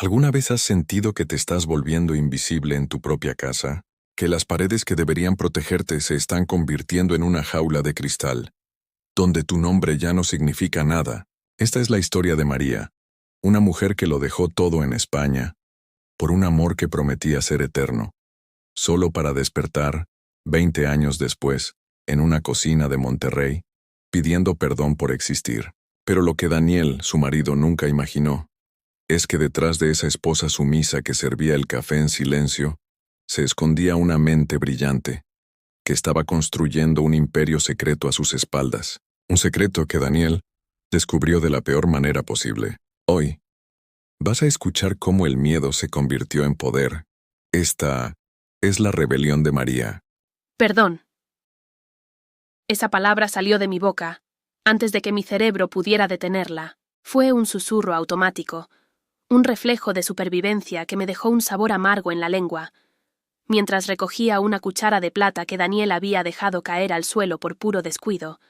¿Alguna vez has sentido que te estás volviendo invisible en tu propia casa? ¿Que las paredes que deberían protegerte se están convirtiendo en una jaula de cristal, donde tu nombre ya no significa nada? Esta es la historia de María, una mujer que lo dejó todo en España, por un amor que prometía ser eterno, solo para despertar, 20 años después, en una cocina de Monterrey, pidiendo perdón por existir. Pero lo que Daniel, su marido, nunca imaginó, es que detrás de esa esposa sumisa que servía el café en silencio, se escondía una mente brillante, que estaba construyendo un imperio secreto a sus espaldas. Un secreto que Daniel descubrió de la peor manera posible. Hoy, vas a escuchar cómo el miedo se convirtió en poder. Esta es la rebelión de María. Perdón. Esa palabra salió de mi boca, antes de que mi cerebro pudiera detenerla. Fue un susurro automático, un reflejo de supervivencia que me dejó un sabor amargo en la lengua, mientras recogía una cuchara de plata que Daniel había dejado caer al suelo por puro descuido.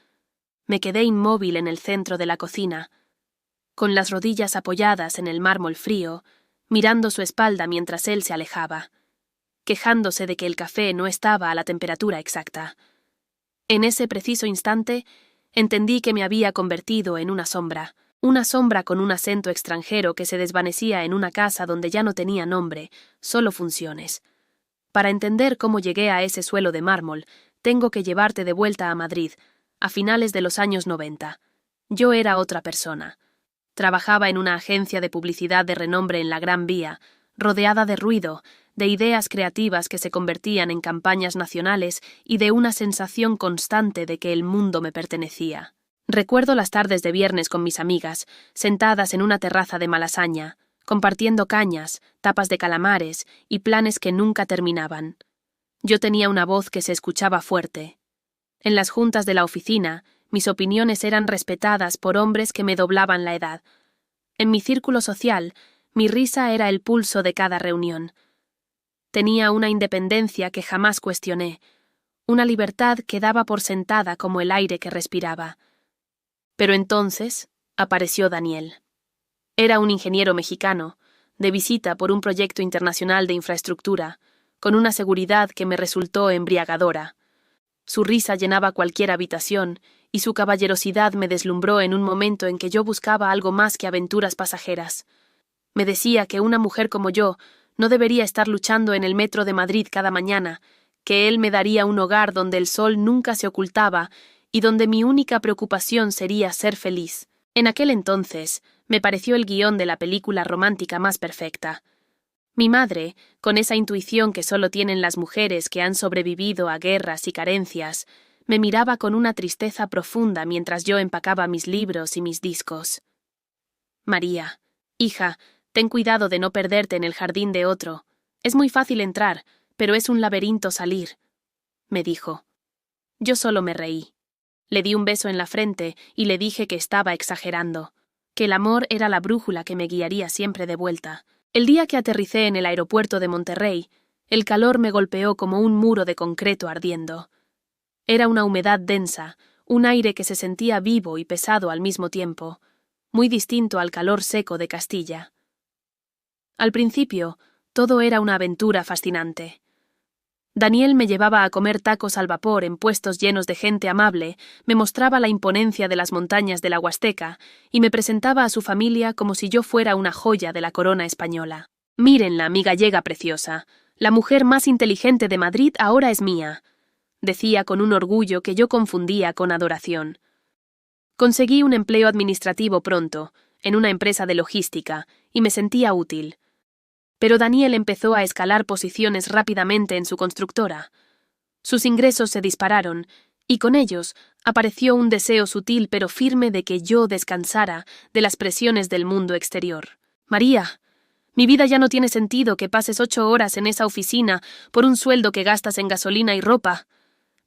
Me quedé inmóvil en el centro de la cocina, con las rodillas apoyadas en el mármol frío, mirando su espalda mientras él se alejaba, quejándose de que el café no estaba a la temperatura exacta. En ese preciso instante, entendí que me había convertido en una sombra con un acento extranjero que se desvanecía en una casa donde ya no tenía nombre, solo funciones. Para entender cómo llegué a ese suelo de mármol, tengo que llevarte de vuelta a Madrid, a finales de los años 90. Yo era otra persona. Trabajaba en una agencia de publicidad de renombre en la Gran Vía, rodeada de ruido, de ideas creativas que se convertían en campañas nacionales y de una sensación constante de que el mundo me pertenecía. Recuerdo las tardes de viernes con mis amigas, sentadas en una terraza de Malasaña, compartiendo cañas, tapas de calamares y planes que nunca terminaban. Yo tenía una voz que se escuchaba fuerte. En las juntas de la oficina, mis opiniones eran respetadas por hombres que me doblaban la edad. En mi círculo social, mi risa era el pulso de cada reunión. Tenía una independencia que jamás cuestioné, una libertad que daba por sentada como el aire que respiraba. Pero entonces apareció Daniel. Era un ingeniero mexicano, de visita por un proyecto internacional de infraestructura, con una seguridad que me resultó embriagadora. Su risa llenaba cualquier habitación, y su caballerosidad me deslumbró en un momento en que yo buscaba algo más que aventuras pasajeras. Me decía que una mujer como yo no debería estar luchando en el metro de Madrid cada mañana, que él me daría un hogar donde el sol nunca se ocultaba y donde mi única preocupación sería ser feliz. En aquel entonces, me pareció el guión de la película romántica más perfecta. Mi madre, con esa intuición que solo tienen las mujeres que han sobrevivido a guerras y carencias, me miraba con una tristeza profunda mientras yo empacaba mis libros y mis discos. María, hija, ten cuidado de no perderte en el jardín de otro. Es muy fácil entrar, pero es un laberinto salir, me dijo. Yo solo me reí. Le di un beso en la frente y le dije que estaba exagerando, que el amor era la brújula que me guiaría siempre de vuelta. El día que aterricé en el aeropuerto de Monterrey, el calor me golpeó como un muro de concreto ardiendo. Era una humedad densa, un aire que se sentía vivo y pesado al mismo tiempo, muy distinto al calor seco de Castilla. Al principio, todo era una aventura fascinante. Daniel me llevaba a comer tacos al vapor en puestos llenos de gente amable, me mostraba la imponencia de las montañas de la Huasteca y me presentaba a su familia como si yo fuera una joya de la corona española. «Mírenla, mi gallega preciosa. La mujer más inteligente de Madrid ahora es mía», decía con un orgullo que yo confundía con adoración. Conseguí un empleo administrativo pronto, en una empresa de logística, y me sentía útil. Pero Daniel empezó a escalar posiciones rápidamente en su constructora. Sus ingresos se dispararon, y con ellos apareció un deseo sutil pero firme de que yo descansara de las presiones del mundo exterior. «María, mi vida ya no tiene sentido que pases 8 horas en esa oficina por un sueldo que gastas en gasolina y ropa»,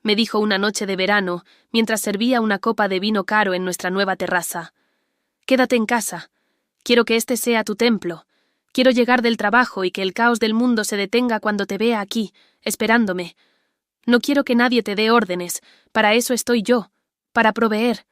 me dijo una noche de verano mientras servía una copa de vino caro en nuestra nueva terraza. «Quédate en casa. Quiero que este sea tu templo. Quiero llegar del trabajo y que el caos del mundo se detenga cuando te vea aquí, esperándome. No quiero que nadie te dé órdenes. Para eso estoy yo, para proveer».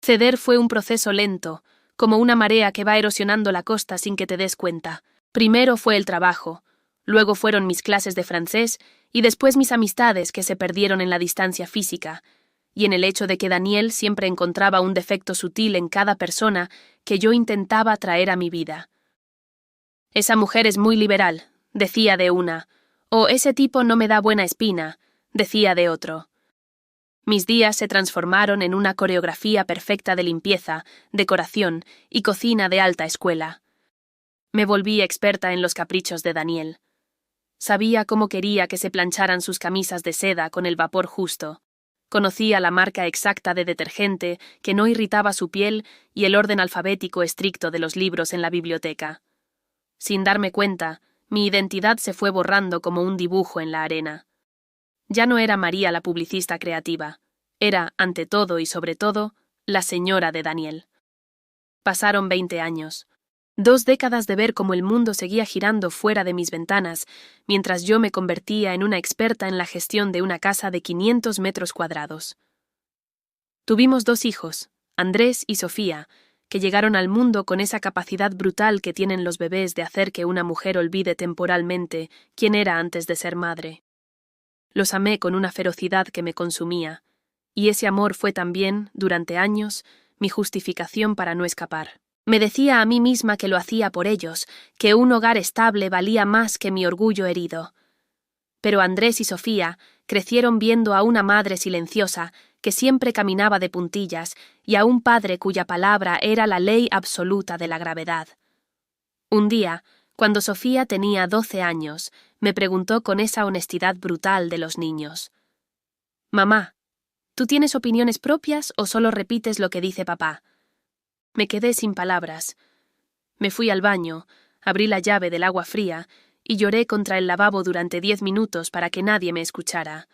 Ceder fue un proceso lento, como una marea que va erosionando la costa sin que te des cuenta. Primero fue el trabajo, luego fueron mis clases de francés y después mis amistades que se perdieron en la distancia física, y en el hecho de que Daniel siempre encontraba un defecto sutil en cada persona que yo intentaba traer a mi vida. Esa mujer es muy liberal, decía de una, o ese tipo no me da buena espina, decía de otro. Mis días se transformaron en una coreografía perfecta de limpieza, decoración y cocina de alta escuela. Me volví experta en los caprichos de Daniel. Sabía cómo quería que se plancharan sus camisas de seda con el vapor justo. Conocía la marca exacta de detergente que no irritaba su piel y el orden alfabético estricto de los libros en la biblioteca. Sin darme cuenta, mi identidad se fue borrando como un dibujo en la arena. Ya no era María la publicista creativa. Era, ante todo y sobre todo, la señora de Daniel. Pasaron 20 años. 2 décadas de ver cómo el mundo seguía girando fuera de mis ventanas, mientras yo me convertía en una experta en la gestión de una casa de 500 metros cuadrados. Tuvimos 2 hijos, Andrés y Sofía, que llegaron al mundo con esa capacidad brutal que tienen los bebés de hacer que una mujer olvide temporalmente quién era antes de ser madre. Los amé con una ferocidad que me consumía, y ese amor fue también, durante años, mi justificación para no escapar. Me decía a mí misma que lo hacía por ellos, que un hogar estable valía más que mi orgullo herido. Pero Andrés y Sofía crecieron viendo a una madre silenciosa que siempre caminaba de puntillas y a un padre cuya palabra era la ley absoluta de la gravedad. Un día, cuando Sofía tenía 12 años, me preguntó con esa honestidad brutal de los niños: «Mamá, ¿tú tienes opiniones propias o solo repites lo que dice papá?» Me quedé sin palabras. Me fui al baño, abrí la llave del agua fría y lloré contra el lavabo durante 10 minutos para que nadie me escuchara.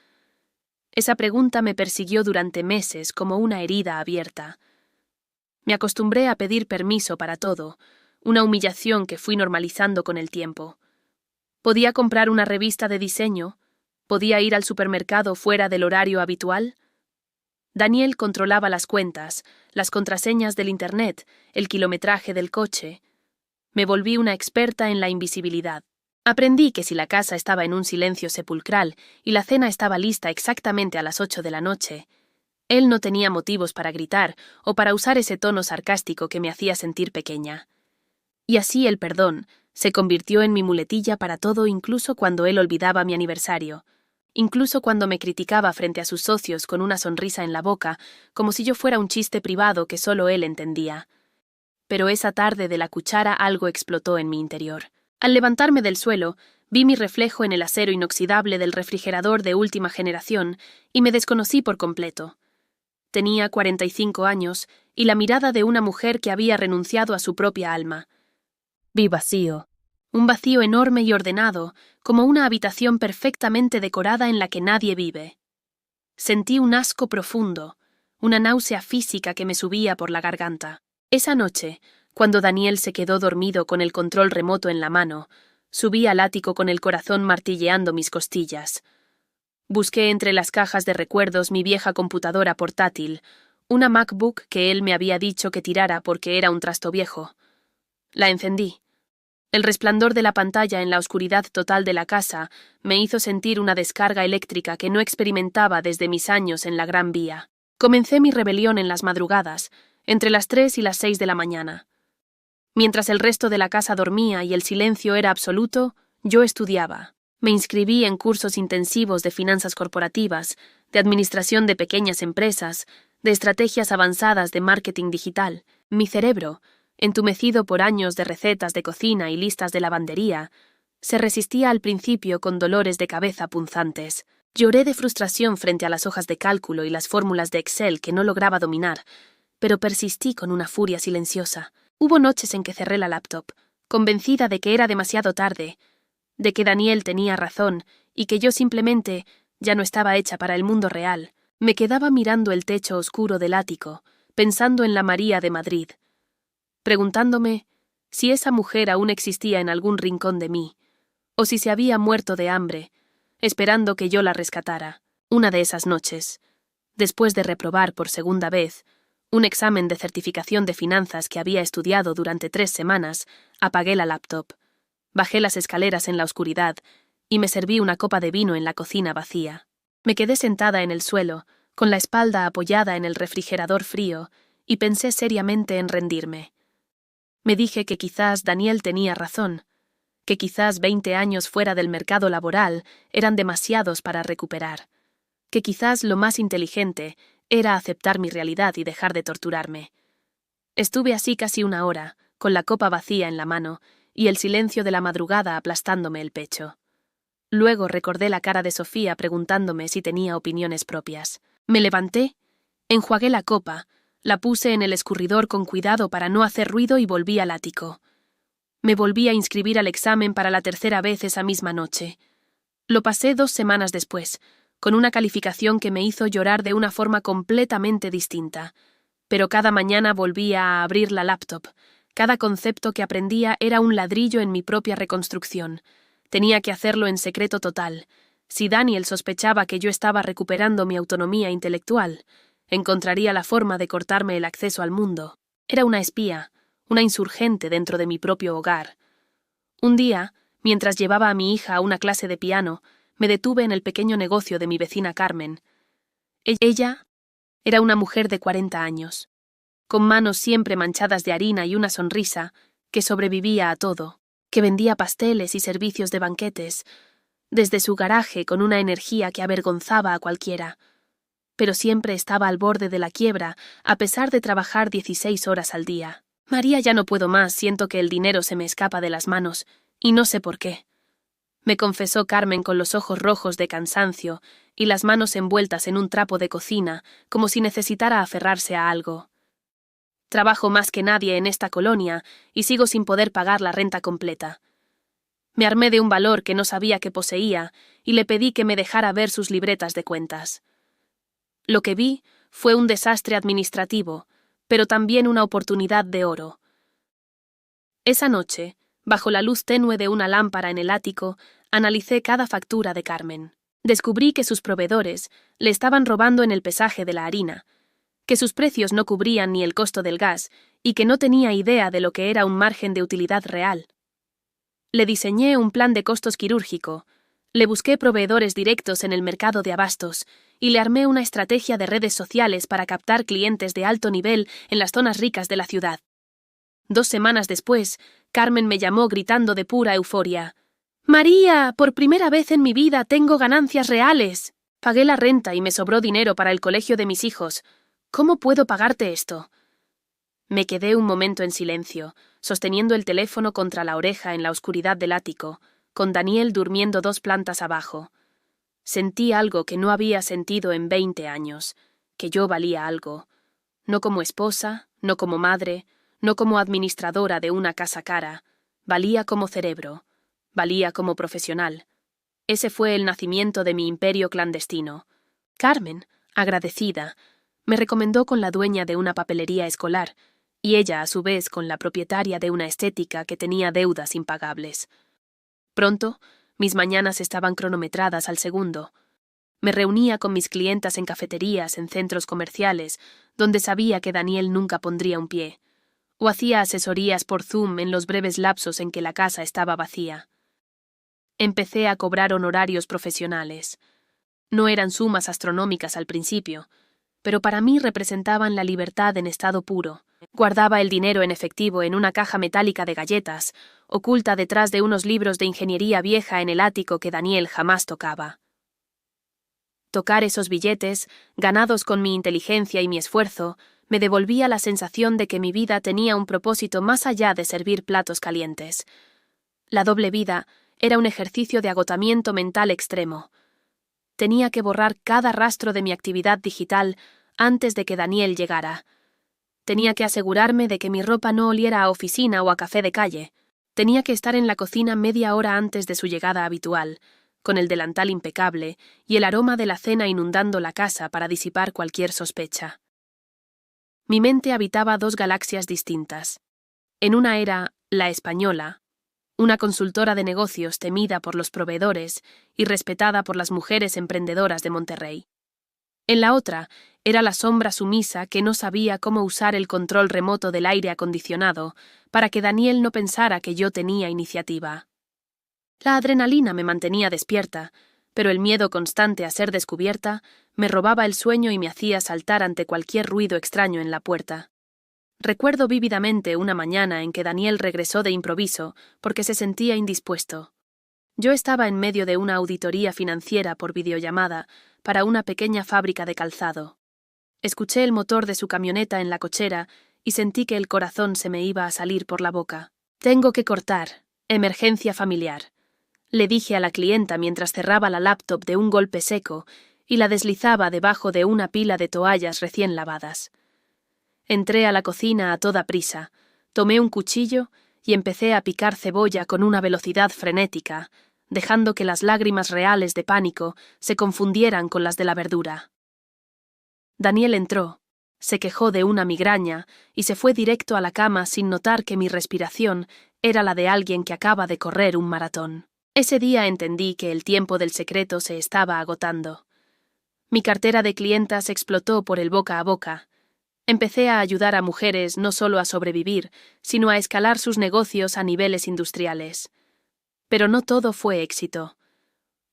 Esa pregunta me persiguió durante meses como una herida abierta. Me acostumbré a pedir permiso para todo, una humillación que fui normalizando con el tiempo. ¿Podía comprar una revista de diseño? ¿Podía ir al supermercado fuera del horario habitual? Daniel controlaba las cuentas, las contraseñas del Internet, el kilometraje del coche. Me volví una experta en la invisibilidad. Aprendí que si la casa estaba en un silencio sepulcral y la cena estaba lista exactamente a las 8 de la noche, él no tenía motivos para gritar o para usar ese tono sarcástico que me hacía sentir pequeña. Y así el perdón se convirtió en mi muletilla para todo, incluso cuando él olvidaba mi aniversario. Incluso cuando me criticaba frente a sus socios con una sonrisa en la boca, como si yo fuera un chiste privado que solo él entendía. Pero esa tarde de la cuchara algo explotó en mi interior. Al levantarme del suelo, vi mi reflejo en el acero inoxidable del refrigerador de última generación y me desconocí por completo. Tenía 45 años y la mirada de una mujer que había renunciado a su propia alma. Vi vacío. Un vacío enorme y ordenado, como una habitación perfectamente decorada en la que nadie vive. Sentí un asco profundo, una náusea física que me subía por la garganta. Esa noche, cuando Daniel se quedó dormido con el control remoto en la mano, subí al ático con el corazón martilleando mis costillas. Busqué entre las cajas de recuerdos mi vieja computadora portátil, una MacBook que él me había dicho que tirara porque era un trasto viejo. La encendí. El resplandor de la pantalla en la oscuridad total de la casa me hizo sentir una descarga eléctrica que no experimentaba desde mis años en la Gran Vía. Comencé mi rebelión en las madrugadas, entre las 3 y las 6 de la mañana. Mientras el resto de la casa dormía y el silencio era absoluto, yo estudiaba. Me inscribí en cursos intensivos de finanzas corporativas, de administración de pequeñas empresas, de estrategias avanzadas de marketing digital. Mi cerebro, entumecido por años de recetas de cocina y listas de lavandería, se resistía al principio con dolores de cabeza punzantes. Lloré de frustración frente a las hojas de cálculo y las fórmulas de Excel que no lograba dominar, pero persistí con una furia silenciosa. Hubo noches en que cerré la laptop, convencida de que era demasiado tarde, de que Daniel tenía razón y que yo simplemente ya no estaba hecha para el mundo real. Me quedaba mirando el techo oscuro del ático, pensando en la María de Madrid, preguntándome si esa mujer aún existía en algún rincón de mí, o si se había muerto de hambre, esperando que yo la rescatara. Una de esas noches, después de reprobar por segunda vez, un examen de certificación de finanzas que había estudiado durante 3 semanas, apagué la laptop, bajé las escaleras en la oscuridad y me serví una copa de vino en la cocina vacía. Me quedé sentada en el suelo, con la espalda apoyada en el refrigerador frío, y pensé seriamente en rendirme. Me dije que quizás Daniel tenía razón, que quizás 20 años fuera del mercado laboral eran demasiados para recuperar, que quizás lo más inteligente era aceptar mi realidad y dejar de torturarme. Estuve así casi 1 hora, con la copa vacía en la mano y el silencio de la madrugada aplastándome el pecho. Luego recordé la cara de Sofía preguntándome si tenía opiniones propias. Me levanté, enjuagué la copa, la puse en el escurridor con cuidado para no hacer ruido y volví al ático. Me volví a inscribir al examen para la 3ª vez esa misma noche. Lo pasé 2 semanas después, con una calificación que me hizo llorar de una forma completamente distinta. Pero cada mañana volvía a abrir la laptop. Cada concepto que aprendía era un ladrillo en mi propia reconstrucción. Tenía que hacerlo en secreto total. Si Daniel sospechaba que yo estaba recuperando mi autonomía intelectual, encontraría la forma de cortarme el acceso al mundo. Era una espía, una insurgente dentro de mi propio hogar. Un día, mientras llevaba a mi hija a una clase de piano, me detuve en el pequeño negocio de mi vecina Carmen. Ella era una mujer de 40 años, con manos siempre manchadas de harina y una sonrisa que sobrevivía a todo, que vendía pasteles y servicios de banquetes, desde su garaje con una energía que avergonzaba a cualquiera, pero siempre estaba al borde de la quiebra a pesar de trabajar 16 horas al día. María, ya no puedo más, siento que el dinero se me escapa de las manos, y no sé por qué. Me confesó Carmen con los ojos rojos de cansancio y las manos envueltas en un trapo de cocina, como si necesitara aferrarse a algo. Trabajo más que nadie en esta colonia y sigo sin poder pagar la renta completa. Me armé de un valor que no sabía que poseía y le pedí que me dejara ver sus libretas de cuentas. Lo que vi fue un desastre administrativo, pero también una oportunidad de oro. Esa noche, bajo la luz tenue de una lámpara en el ático, analicé cada factura de Carmen. Descubrí que sus proveedores le estaban robando en el pesaje de la harina, que sus precios no cubrían ni el costo del gas y que no tenía idea de lo que era un margen de utilidad real. Le diseñé un plan de costos quirúrgico, le busqué proveedores directos en el mercado de abastos y le armé una estrategia de redes sociales para captar clientes de alto nivel en las zonas ricas de la ciudad. 2 semanas después, Carmen me llamó gritando de pura euforia. «María, por primera vez en mi vida tengo ganancias reales. Pagué la renta y me sobró dinero para el colegio de mis hijos. ¿Cómo puedo pagarte esto?» Me quedé un momento en silencio, sosteniendo el teléfono contra la oreja en la oscuridad del ático, con Daniel durmiendo 2 plantas abajo. Sentí algo que no había sentido en 20 años, que yo valía algo. No como esposa, no como madre, no como administradora de una casa cara. Valía como cerebro, valía como profesional. Ese fue el nacimiento de mi imperio clandestino. Carmen, agradecida, me recomendó con la dueña de una papelería escolar, y ella, a su vez, con la propietaria de una estética que tenía deudas impagables. Pronto, mis mañanas estaban cronometradas al segundo. Me reunía con mis clientas en cafeterías, en centros comerciales, donde sabía que Daniel nunca pondría un pie, o hacía asesorías por Zoom en los breves lapsos en que la casa estaba vacía. Empecé a cobrar honorarios profesionales. No eran sumas astronómicas al principio, pero para mí representaban la libertad en estado puro. Guardaba el dinero en efectivo en una caja metálica de galletas, oculta detrás de unos libros de ingeniería vieja en el ático que Daniel jamás tocaba. Tocar esos billetes, ganados con mi inteligencia y mi esfuerzo, me devolvía la sensación de que mi vida tenía un propósito más allá de servir platos calientes. La doble vida era un ejercicio de agotamiento mental extremo. Tenía que borrar cada rastro de mi actividad digital antes de que Daniel llegara. Tenía que asegurarme de que mi ropa no oliera a oficina o a café de calle. Tenía que estar en la cocina media hora antes de su llegada habitual, con el delantal impecable y el aroma de la cena inundando la casa para disipar cualquier sospecha. Mi mente habitaba 2 galaxias distintas. En una era La Española, una consultora de negocios temida por los proveedores y respetada por las mujeres emprendedoras de Monterrey. En la otra era la sombra sumisa que no sabía cómo usar el control remoto del aire acondicionado para que Daniel no pensara que yo tenía iniciativa. La adrenalina me mantenía despierta, pero el miedo constante a ser descubierta me robaba el sueño y me hacía saltar ante cualquier ruido extraño en la puerta. Recuerdo vívidamente una mañana en que Daniel regresó de improviso porque se sentía indispuesto. Yo estaba en medio de una auditoría financiera por videollamada para una pequeña fábrica de calzado. Escuché el motor de su camioneta en la cochera y sentí que el corazón se me iba a salir por la boca. «Tengo que cortar. Emergencia familiar», le dije a la clienta mientras cerraba la laptop de un golpe seco y la deslizaba debajo de una pila de toallas recién lavadas. Entré a la cocina a toda prisa, tomé un cuchillo y empecé a picar cebolla con una velocidad frenética, dejando que las lágrimas reales de pánico se confundieran con las de la verdura. Daniel entró, se quejó de una migraña y se fue directo a la cama sin notar que mi respiración era la de alguien que acaba de correr un maratón. Ese día entendí que el tiempo del secreto se estaba agotando. Mi cartera de clientas explotó por el boca a boca. Empecé a ayudar a mujeres no solo a sobrevivir, sino a escalar sus negocios a niveles industriales. Pero no todo fue éxito.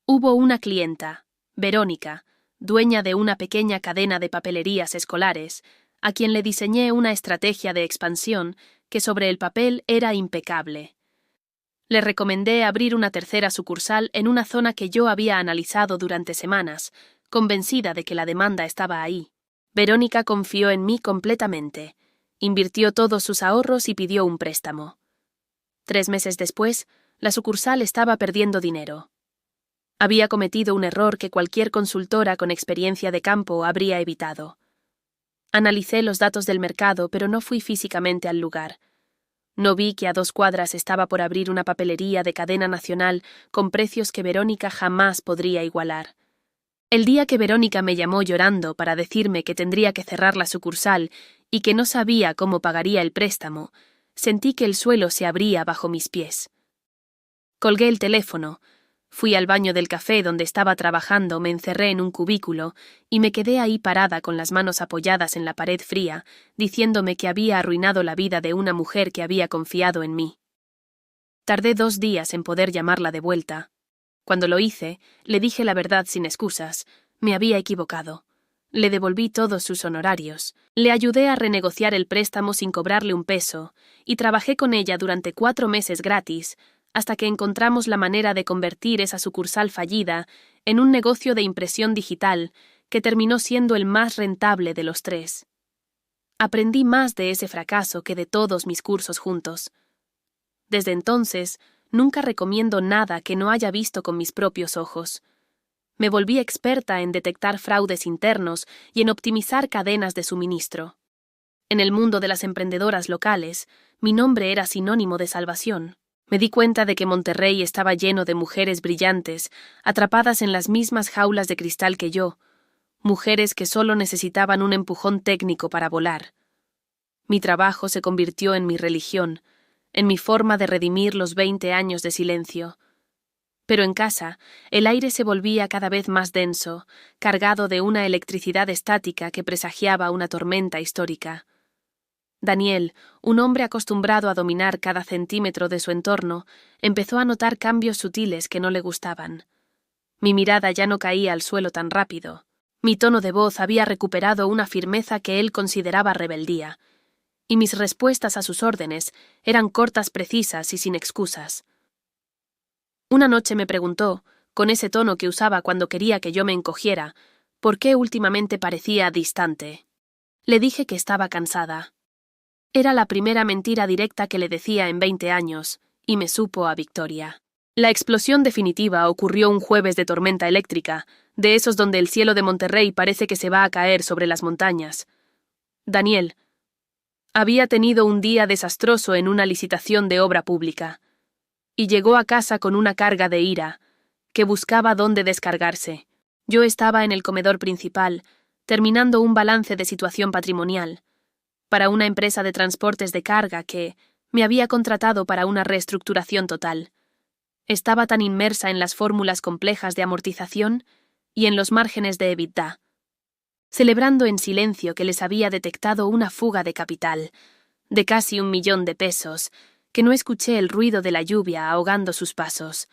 Hubo una clienta, Verónica, dueña de una pequeña cadena de papelerías escolares, a quien le diseñé una estrategia de expansión que sobre el papel era impecable. Le recomendé abrir una tercera sucursal en una zona que yo había analizado durante semanas, convencida de que la demanda estaba ahí. Verónica confió en mí completamente, invirtió todos sus ahorros y pidió un préstamo. 3 meses después, la sucursal estaba perdiendo dinero. Había cometido un error que cualquier consultora con experiencia de campo habría evitado. Analicé los datos del mercado, pero no fui físicamente al lugar. No vi que a 2 cuadras estaba por abrir una papelería de cadena nacional con precios que Verónica jamás podría igualar. El día que Verónica me llamó llorando para decirme que tendría que cerrar la sucursal y que no sabía cómo pagaría el préstamo, sentí que el suelo se abría bajo mis pies. Colgué el teléfono, fui al baño del café donde estaba trabajando, me encerré en un cubículo y me quedé ahí parada con las manos apoyadas en la pared fría, diciéndome que había arruinado la vida de una mujer que había confiado en mí. Tardé 2 días en poder llamarla de vuelta. Cuando lo hice, le dije la verdad sin excusas. Me había equivocado. Le devolví todos sus honorarios. Le ayudé a renegociar el préstamo sin cobrarle un peso y trabajé con ella durante 4 meses gratis, hasta que encontramos la manera de convertir esa sucursal fallida en un negocio de impresión digital que terminó siendo el más rentable de los 3. Aprendí más de ese fracaso que de todos mis cursos juntos. Desde entonces, nunca recomiendo nada que no haya visto con mis propios ojos. Me volví experta en detectar fraudes internos y en optimizar cadenas de suministro. En el mundo de las emprendedoras locales, mi nombre era sinónimo de salvación. Me di cuenta de que Monterrey estaba lleno de mujeres brillantes, atrapadas en las mismas jaulas de cristal que yo, mujeres que solo necesitaban un empujón técnico para volar. Mi trabajo se convirtió en mi religión, en mi forma de redimir los 20 años de silencio. Pero en casa, el aire se volvía cada vez más denso, cargado de una electricidad estática que presagiaba una tormenta histórica. Daniel, un hombre acostumbrado a dominar cada centímetro de su entorno, empezó a notar cambios sutiles que no le gustaban. Mi mirada ya no caía al suelo tan rápido. Mi tono de voz había recuperado una firmeza que él consideraba rebeldía, y mis respuestas a sus órdenes eran cortas, precisas y sin excusas. Una noche me preguntó, con ese tono que usaba cuando quería que yo me encogiera, por qué últimamente parecía distante. Le dije que estaba cansada. Era la primera mentira directa que le decía en 20 años, y me supo a victoria. La explosión definitiva ocurrió un jueves de tormenta eléctrica, de esos donde el cielo de Monterrey parece que se va a caer sobre las montañas. Daniel había tenido un día desastroso en una licitación de obra pública, y llegó a casa con una carga de ira, que buscaba dónde descargarse. Yo estaba en el comedor principal, terminando un balance de situación patrimonial, para una empresa de transportes de carga que me había contratado para una reestructuración total. Estaba tan inmersa en las fórmulas complejas de amortización y en los márgenes de EBITDA. celebrando en silencio que les había detectado una fuga de capital, de casi 1 millón de pesos, que no escuché el ruido de la lluvia ahogando sus pasos.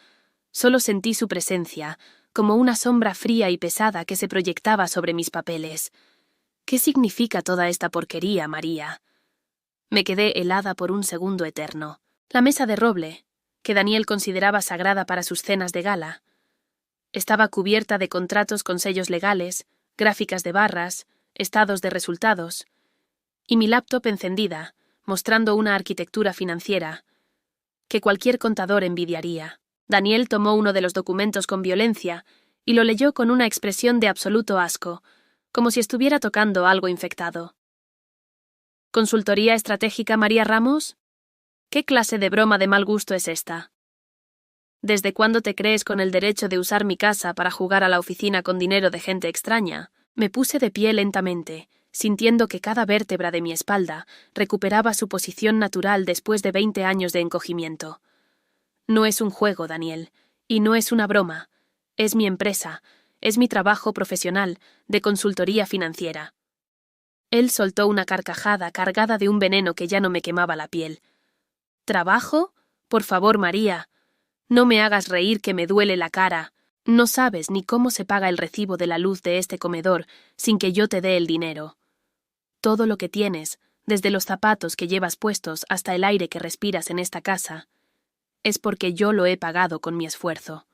Solo sentí su presencia, como una sombra fría y pesada que se proyectaba sobre mis papeles. ¿Qué significa toda esta porquería, María? Me quedé helada por un segundo eterno. La mesa de roble, que Daniel consideraba sagrada para sus cenas de gala, estaba cubierta de contratos con sellos legales, gráficas de barras, estados de resultados, y mi laptop encendida, mostrando una arquitectura financiera que cualquier contador envidiaría. Daniel tomó uno de los documentos con violencia y lo leyó con una expresión de absoluto asco, como si estuviera tocando algo infectado. ¿Consultoría estratégica María Ramos? ¿Qué clase de broma de mal gusto es esta? ¿Desde cuándo te crees con el derecho de usar mi casa para jugar a la oficina con dinero de gente extraña? Me puse de pie lentamente, sintiendo que cada vértebra de mi espalda recuperaba su posición natural después de 20 años de encogimiento. No es un juego, Daniel, y no es una broma. Es mi empresa, es mi trabajo profesional de consultoría financiera. Él soltó una carcajada cargada de un veneno que ya no me quemaba la piel. ¿Trabajo? Por favor, María. No me hagas reír que me duele la cara. No sabes ni cómo se paga el recibo de la luz de este comedor sin que yo te dé el dinero. Todo lo que tienes, desde los zapatos que llevas puestos hasta el aire que respiras en esta casa, es porque yo lo he pagado con mi esfuerzo.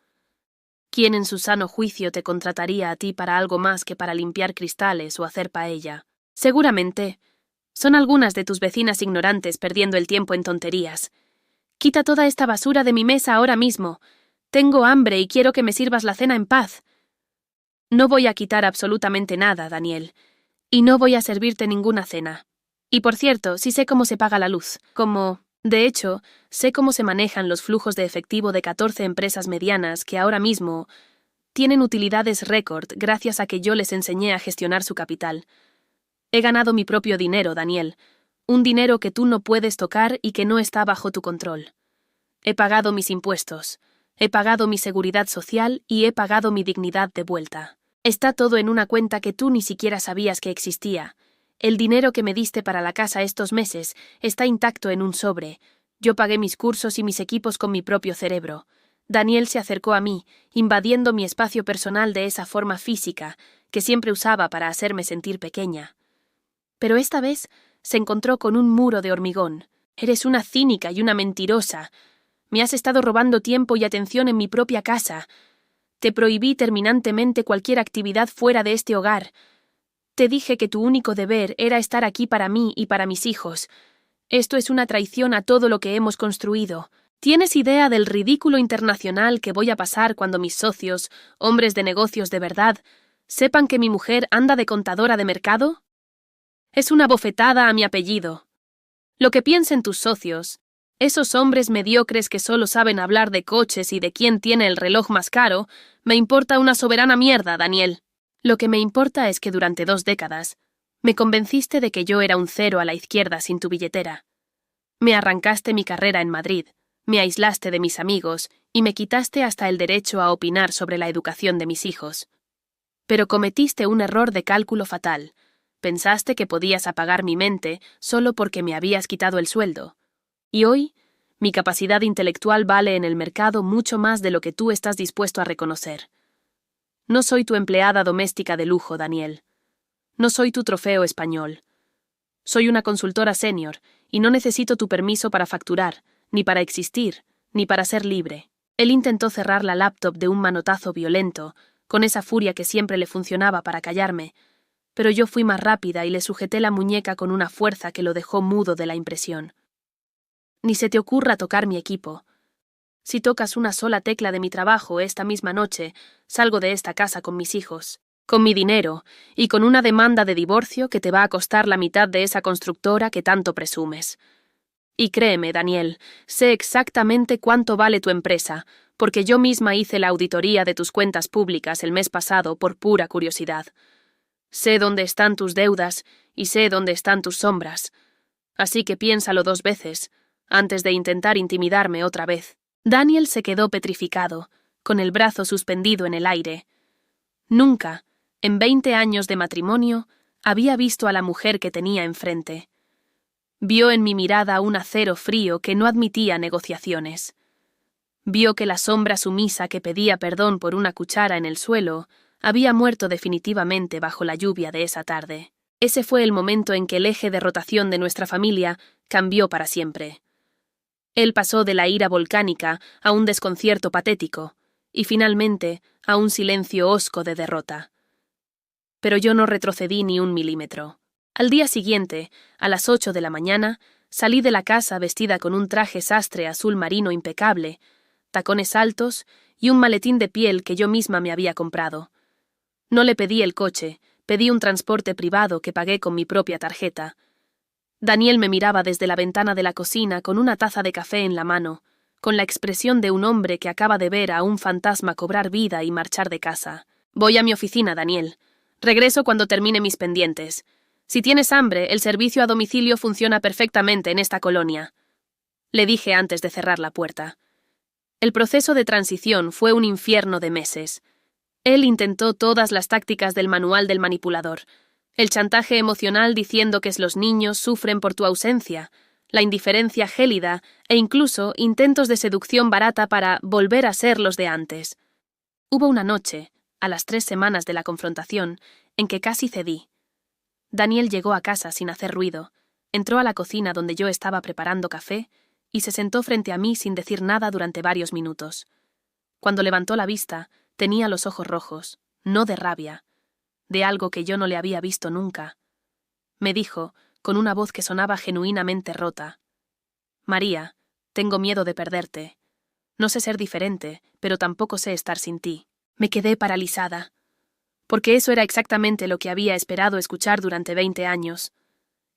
¿Quién en su sano juicio te contrataría a ti para algo más que para limpiar cristales o hacer paella? Seguramente. Son algunas de tus vecinas ignorantes perdiendo el tiempo en tonterías. Quita toda esta basura de mi mesa ahora mismo. Tengo hambre y quiero que me sirvas la cena en paz. No voy a quitar absolutamente nada, Daniel. Y no voy a servirte ninguna cena. Y por cierto, sí sé cómo se paga la luz. De hecho, sé cómo se manejan los flujos de efectivo de 14 empresas medianas que ahora mismo tienen utilidades récord gracias a que yo les enseñé a gestionar su capital. He ganado mi propio dinero, Daniel. Un dinero que tú no puedes tocar y que no está bajo tu control. He pagado mis impuestos, he pagado mi seguridad social y he pagado mi dignidad de vuelta. Está todo en una cuenta que tú ni siquiera sabías que existía. El dinero que me diste para la casa estos meses está intacto en un sobre. Yo pagué mis cursos y mis equipos con mi propio cerebro. Daniel se acercó a mí, invadiendo mi espacio personal de esa forma física que siempre usaba para hacerme sentir pequeña. Pero esta vez se encontró con un muro de hormigón. Eres una cínica y una mentirosa. Me has estado robando tiempo y atención en mi propia casa. Te prohibí terminantemente cualquier actividad fuera de este hogar. Te dije que tu único deber era estar aquí para mí y para mis hijos. Esto es una traición a todo lo que hemos construido. ¿Tienes idea del ridículo internacional que voy a pasar cuando mis socios, hombres de negocios de verdad, sepan que mi mujer anda de contadora de mercado? Es una bofetada a mi apellido. Lo que piensen tus socios, esos hombres mediocres que solo saben hablar de coches y de quién tiene el reloj más caro, me importa una soberana mierda, Daniel. Lo que me importa es que durante 2 décadas me convenciste de que yo era un cero a la izquierda sin tu billetera. Me arrancaste mi carrera en Madrid, me aislaste de mis amigos y me quitaste hasta el derecho a opinar sobre la educación de mis hijos. Pero cometiste un error de cálculo fatal. Pensaste que podías apagar mi mente solo porque me habías quitado el sueldo. Y hoy, mi capacidad intelectual vale en el mercado mucho más de lo que tú estás dispuesto a reconocer. No soy tu empleada doméstica de lujo, Daniel. No soy tu trofeo español. Soy una consultora senior y no necesito tu permiso para facturar, ni para existir, ni para ser libre. Él intentó cerrar la laptop de un manotazo violento, con esa furia que siempre le funcionaba para callarme, pero yo fui más rápida y le sujeté la muñeca con una fuerza que lo dejó mudo de la impresión. Ni se te ocurra tocar mi equipo. Si tocas una sola tecla de mi trabajo esta misma noche, salgo de esta casa con mis hijos, con mi dinero y con una demanda de divorcio que te va a costar la mitad de esa constructora que tanto presumes. Y créeme, Daniel, sé exactamente cuánto vale tu empresa, porque yo misma hice la auditoría de tus cuentas públicas el mes pasado por pura curiosidad. Sé dónde están tus deudas y sé dónde están tus sombras. Así que piénsalo 2 veces, antes de intentar intimidarme otra vez. Daniel se quedó petrificado, con el brazo suspendido en el aire. Nunca, En 20 años de matrimonio, había visto a la mujer que tenía enfrente. Vio en mi mirada un acero frío que no admitía negociaciones. Vio que la sombra sumisa que pedía perdón por una cuchara en el suelo había muerto definitivamente bajo la lluvia de esa tarde. Ese fue el momento en que el eje de rotación de nuestra familia cambió para siempre. Él pasó de la ira volcánica a un desconcierto patético, y finalmente a un silencio hosco de derrota. Pero yo no retrocedí ni un milímetro. Al día siguiente, a las 8 de la mañana, salí de la casa vestida con un traje sastre azul marino impecable, tacones altos y un maletín de piel que yo misma me había comprado. No le pedí el coche, pedí un transporte privado que pagué con mi propia tarjeta. Daniel me miraba desde la ventana de la cocina con una taza de café en la mano, con la expresión de un hombre que acaba de ver a un fantasma cobrar vida y marchar de casa. Voy a mi oficina, Daniel. Regreso cuando termine mis pendientes. Si tienes hambre, el servicio a domicilio funciona perfectamente en esta colonia. Le dije antes de cerrar la puerta. El proceso de transición fue un infierno de meses. Él intentó todas las tácticas del manual del manipulador. El chantaje emocional diciendo que los niños sufren por tu ausencia, la indiferencia gélida e incluso intentos de seducción barata para volver a ser los de antes. Hubo una noche, a las 3 semanas de la confrontación, en que casi cedí. Daniel llegó a casa sin hacer ruido, entró a la cocina donde yo estaba preparando café y se sentó frente a mí sin decir nada durante varios minutos. Cuando levantó la vista, tenía los ojos rojos, no de rabia, de algo que yo no le había visto nunca. Me dijo, con una voz que sonaba genuinamente rota: María, tengo miedo de perderte. No sé ser diferente, pero tampoco sé estar sin ti. Me quedé paralizada, porque eso era exactamente lo que había esperado escuchar durante 20 años.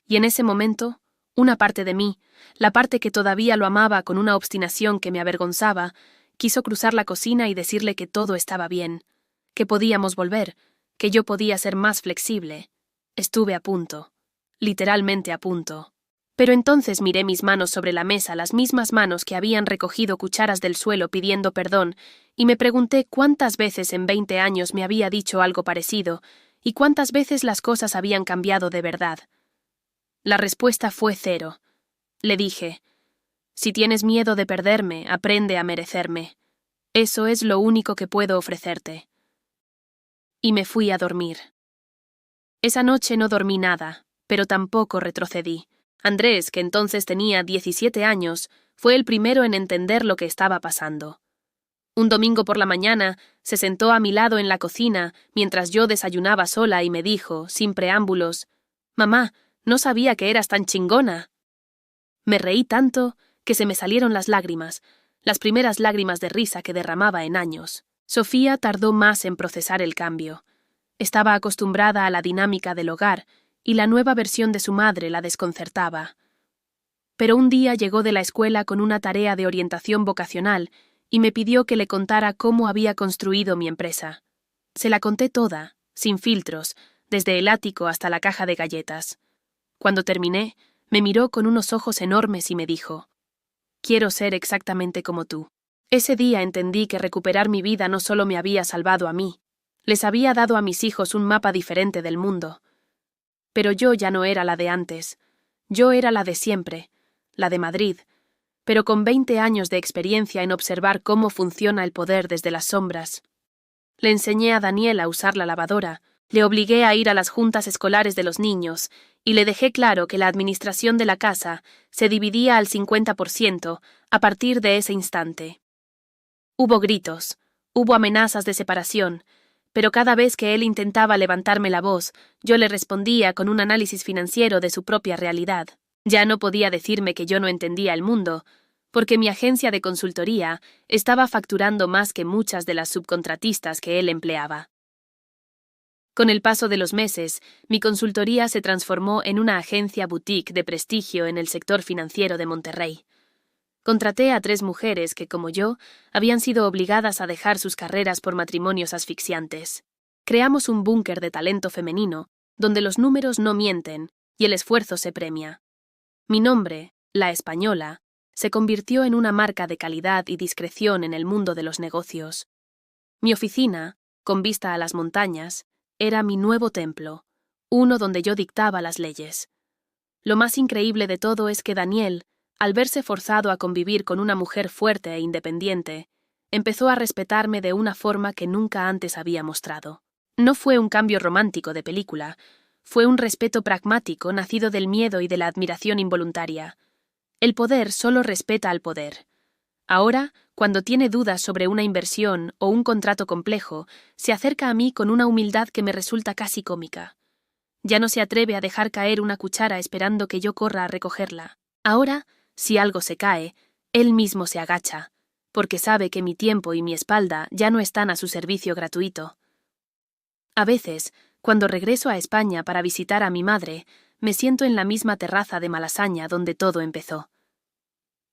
Y en ese momento, una parte de mí, la parte que todavía lo amaba con una obstinación que me avergonzaba, quiso cruzar la cocina y decirle que todo estaba bien, que podíamos volver, que yo podía ser más flexible. Estuve a punto, literalmente a punto. Pero entonces miré mis manos sobre la mesa, las mismas manos que habían recogido cucharas del suelo pidiendo perdón, y me pregunté cuántas veces en 20 años me había dicho algo parecido, y cuántas veces las cosas habían cambiado de verdad. La respuesta fue 0. Le dije: si tienes miedo de perderme, aprende a merecerme. Eso es lo único que puedo ofrecerte. Y me fui a dormir. Esa noche no dormí nada, pero tampoco retrocedí. Andrés, que entonces tenía 17 años, fue el primero en entender lo que estaba pasando. Un domingo por la mañana, se sentó a mi lado en la cocina mientras yo desayunaba sola y me dijo, sin preámbulos: «Mamá, no sabía que eras tan chingona». Me reí tanto que se me salieron las lágrimas, las primeras lágrimas de risa que derramaba en años. Sofía tardó más en procesar el cambio. Estaba acostumbrada a la dinámica del hogar, y la nueva versión de su madre la desconcertaba. Pero un día llegó de la escuela con una tarea de orientación vocacional y me pidió que le contara cómo había construido mi empresa. Se la conté toda, sin filtros, desde el ático hasta la caja de galletas. Cuando terminé, me miró con unos ojos enormes y me dijo: «Quiero ser exactamente como tú». Ese día entendí que recuperar mi vida no solo me había salvado a mí, les había dado a mis hijos un mapa diferente del mundo. Pero yo ya no era la de antes. Yo era la de siempre, la de Madrid, pero con 20 años de experiencia en observar cómo funciona el poder desde las sombras. Le enseñé a Daniel a usar la lavadora, le obligué a ir a las juntas escolares de los niños y le dejé claro que la administración de la casa se dividía al 50% a partir de ese instante. Hubo gritos, hubo amenazas de separación, pero cada vez que él intentaba levantarme la voz, yo le respondía con un análisis financiero de su propia realidad. Ya no podía decirme que yo no entendía el mundo, porque mi agencia de consultoría estaba facturando más que muchas de las subcontratistas que él empleaba. Con el paso de los meses, mi consultoría se transformó en una agencia boutique de prestigio en el sector financiero de Monterrey. Contraté a 3 mujeres que, como yo, habían sido obligadas a dejar sus carreras por matrimonios asfixiantes. Creamos un búnker de talento femenino, donde los números no mienten y el esfuerzo se premia. Mi nombre, La Española, se convirtió en una marca de calidad y discreción en el mundo de los negocios. Mi oficina, con vista a las montañas, Era mi nuevo templo, uno donde yo dictaba las leyes. Lo más increíble de todo es que Daniel, al verse forzado a convivir con una mujer fuerte e independiente, empezó a respetarme de una forma que nunca antes había mostrado. No fue un cambio romántico de película, fue un respeto pragmático nacido del miedo y de la admiración involuntaria. El poder solo respeta al poder. Ahora, cuando tiene dudas sobre una inversión o un contrato complejo, se acerca a mí con una humildad que me resulta casi cómica. Ya no se atreve a dejar caer una cuchara esperando que yo corra a recogerla. Ahora, si algo se cae, él mismo se agacha, porque sabe que mi tiempo y mi espalda ya no están a su servicio gratuito. A veces, cuando regreso a España para visitar a mi madre, me siento en la misma terraza de Malasaña donde todo empezó.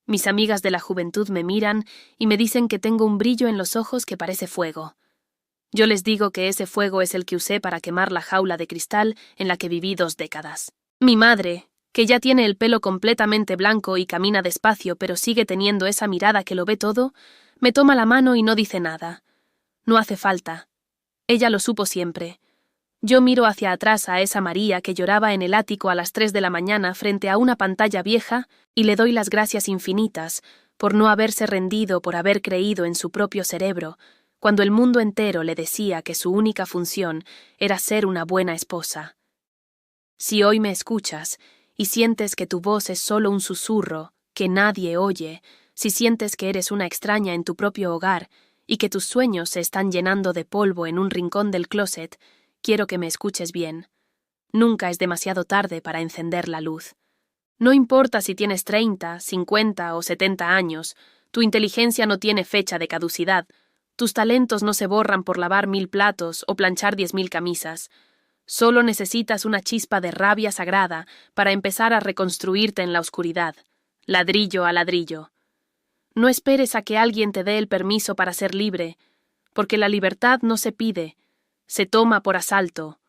Mis amigas de la juventud me miran y me dicen que tengo un brillo en los ojos que parece fuego. Yo les digo que ese fuego es el que usé para quemar la jaula de cristal en la que viví 2 décadas. Mi madre, que ya tiene el pelo completamente blanco y camina despacio pero sigue teniendo esa mirada que lo ve todo, me toma la mano y no dice nada. No hace falta. Ella lo supo siempre. Yo miro hacia atrás a esa María que lloraba en el ático a las 3 de la mañana frente a una pantalla vieja y le doy las gracias infinitas por no haberse rendido, por haber creído en su propio cerebro, cuando el mundo entero le decía que su única función era ser una buena esposa. Si hoy me escuchas y sientes que tu voz es solo un susurro, que nadie oye, si sientes que eres una extraña en tu propio hogar y que tus sueños se están llenando de polvo en un rincón del closet, quiero que me escuches bien. Nunca es demasiado tarde para encender la luz. No importa si tienes 30, 50 o 70 años, tu inteligencia no tiene fecha de caducidad, tus talentos no se borran por lavar 1000 platos o planchar 10.000 camisas. Solo necesitas una chispa de rabia sagrada para empezar a reconstruirte en la oscuridad, ladrillo a ladrillo. No esperes a que alguien te dé el permiso para ser libre, porque la libertad no se pide, se toma por asalto.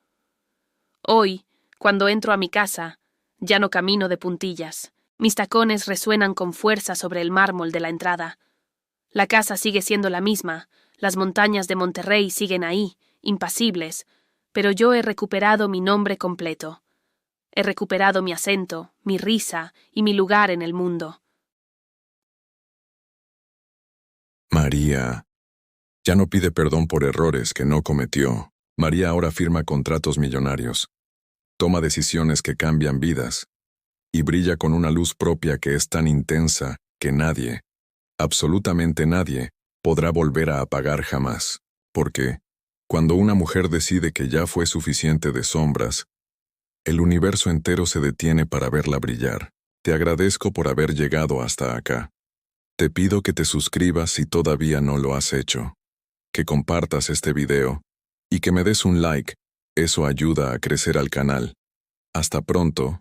Hoy, cuando entro a mi casa, ya no camino de puntillas. Mis tacones resuenan con fuerza sobre el mármol de la entrada. La casa sigue siendo la misma, las montañas de Monterrey siguen ahí, impasibles, pero yo he recuperado mi nombre completo. He recuperado mi acento, mi risa y mi lugar en el mundo. María ya no pide perdón por errores que no cometió. María ahora firma contratos millonarios, toma decisiones que cambian vidas, y brilla con una luz propia que es tan intensa que nadie, absolutamente nadie, podrá volver a apagar jamás. Porque, cuando una mujer decide que ya fue suficiente de sombras, el universo entero se detiene para verla brillar. Te agradezco por haber llegado hasta acá. Te pido que te suscribas si todavía no lo has hecho, que compartas este video y que me des un like, eso ayuda a crecer al canal. Hasta pronto.